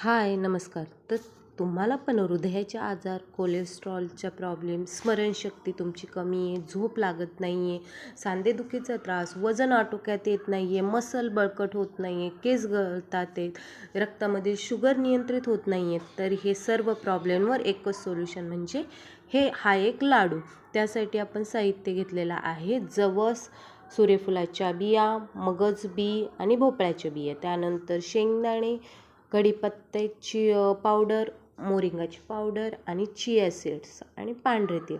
हाय, नमस्कार. तर तुम्हाला पण हृदयाचे आजार, कोलेस्ट्रॉलचा प्रॉब्लेम, स्मरणशक्ती तुमची कमी आहे, झोप लागत नाही आहे, सांधेदुखीचा त्रास, वजन आटोक्यात येत नाही आहे, मसल बळकट होत नाही आहे, केस गळतात आहेत, रक्तामध्ये शुगर नियंत्रित होत नाही आहे, तर हे सर्व प्रॉब्लेमवर एकच सोल्युशन म्हणजे हा एक लाडू. त्यासाठी आपण साहित्य घेतलेलं आहे जवस, सूर्यफुलाच्या बिया, मगज बी आणि भोपळ्याच्या बिया, त्यानंतर शेंगदाणे, कढीपत्त्याची पावडर, मोरिंगाची पावडर आणि चिया सीड्स आणि पांढरे तीळ.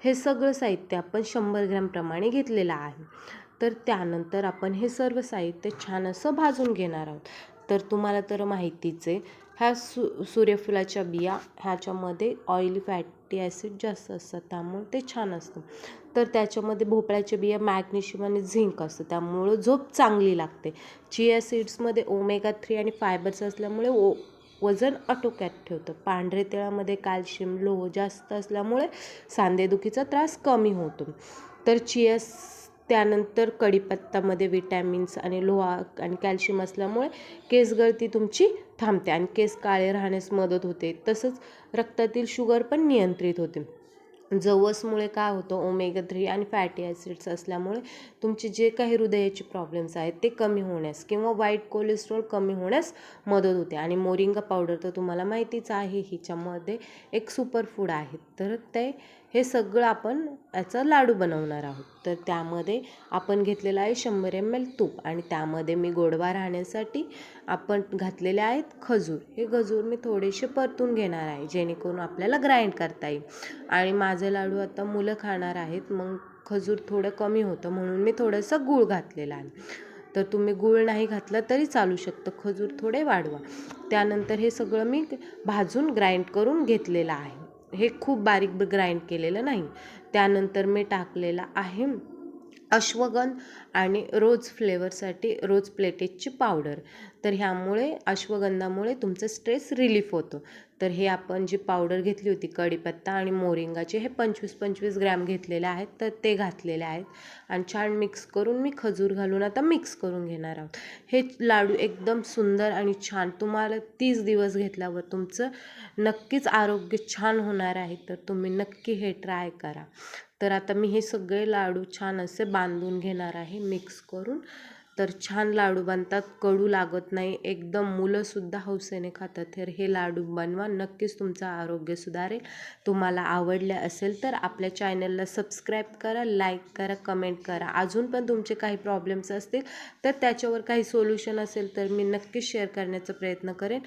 हे सगळं साहित्य आपण 100 ग्रॅम प्रमाणे घेतलेलं आहे. तर त्यानंतर आपण हे सर्व साहित्य छान असं भाजून घेणार आहोत. तर तुम्हाला तर माहितीच आहे, ह्या सूर्यफुलाच्या बिया ह्याच्यामध्ये ऑइली फॅटी ॲसिड जास्त असतात, त्यामुळे ते छान असतं. तर त्याच्यामध्ये भोपळ्याच्या बिया मॅग्नेशियम आणि झिंक असतं, त्यामुळं झोप चांगली लागते. चिया सीड्समध्ये ओमेगा 3 आणि फायबर्स असल्यामुळे वजन आटोक्यात ठेवतं. पांढरे तिळामध्ये कॅल्शियम, लोह जास्त असल्यामुळे सांधेदुखीचा त्रास कमी होतो. तर त्यानंतर कढीपत्तामध्ये विटॅमिन्स आणि लोह आणि कॅल्शियम असल्यामुळे केस गळती तुमची थांबते आणि केस काळे राहण्यास मदत होते. तसंच रक्तातील शुगर पण नियंत्रित होते. जवसमुळे काय होतं, ओमेगा 3 आणि फॅटी ॲसिड्स असल्यामुळे तुमचे जे काही हृदयाचे प्रॉब्लेम्स आहेत ते कमी होण्यास किंवा वाईट कोलेस्ट्रॉल कमी होण्यास मदत होते. आणि मोरिंगा पावडर तर तुम्हाला माहितीच आहे, हिच्यामध्ये एक सुपर फूड आहे. तर हे सगळं आपण याचा लाडू बनवणार आहोत. तर त्यामध्ये आपण घेतलेलं आहे 100 ml तूप आणि त्यामध्ये मी गोडवा राहण्यासाठी आपण घातलेले आहेत खजूर. हे खजूर मी थोडेसे परतून घेणार आहे, जेणेकरून आपल्याला ग्राइंड करता येईल. आणि माझे लाडू आता मुलं खाणार आहेत, मग खजूर थोडं कमी होतं म्हणून मी थोडंसं गूळ घातलेलं आहे. तर तुम्ही गूळ नाही घातला तरी चालू शकतं, खजूर थोडे वाढवा. त्यानंतर हे सगळं मी भाजून ग्राइंड करून घेतलेलं आहे. हे खूप बारीक ग्राइंड केलेलं नाही. त्यानंतर मी टाकलेला आहे अश्वगंध आणि रोज फ्लेवरसाठी रोज प्लेटेसची पावडर. तर ह्यामुळे अश्वगंधामुळे तुमचं स्ट्रेस रिलीफ होतो. तर हे आपण जी पावडर घेतली होती कढीपत्ता आणि मोरिंगाचे, हे 25-25 ग्रॅम घेतलेले आहेत, तर ते घातलेले आहेत आणि छान मिक्स करून मी खजूर घालून आता मिक्स करून घेणार आहोत. हे लाडू एकदम सुंदर आणि छान, तुम्हाला 30 दिवस घेतल्यावर तुमचं नक्कीच आरोग्य छान होणार आहे. तर तुम्ही नक्की हे ट्राय करा. तर आता मी हे सगळे लाडू छान असे बांधून घेणार आहे मिक्स करून. तर छान लाडू बनतात, कडू लागत नाही, एकदम मुलंसुद्धा हौसेने खातात. तर हे लाडू बनवा, नक्कीच तुमचं आरोग्य सुधारेल. तुम्हाला आवडले असेल तर आपल्या चॅनलला सबस्क्राईब करा, लाईक करा, कमेंट करा. अजून पण तुमचे काही प्रॉब्लेम्स असतील तर त्याच्यावर काही सोल्युशन असेल तर मी नक्कीच शेअर करण्याचा प्रयत्न करेन.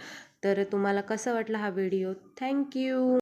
तर तुम्हाला कसा वाटला हा व्हिडिओ? थँक्यू.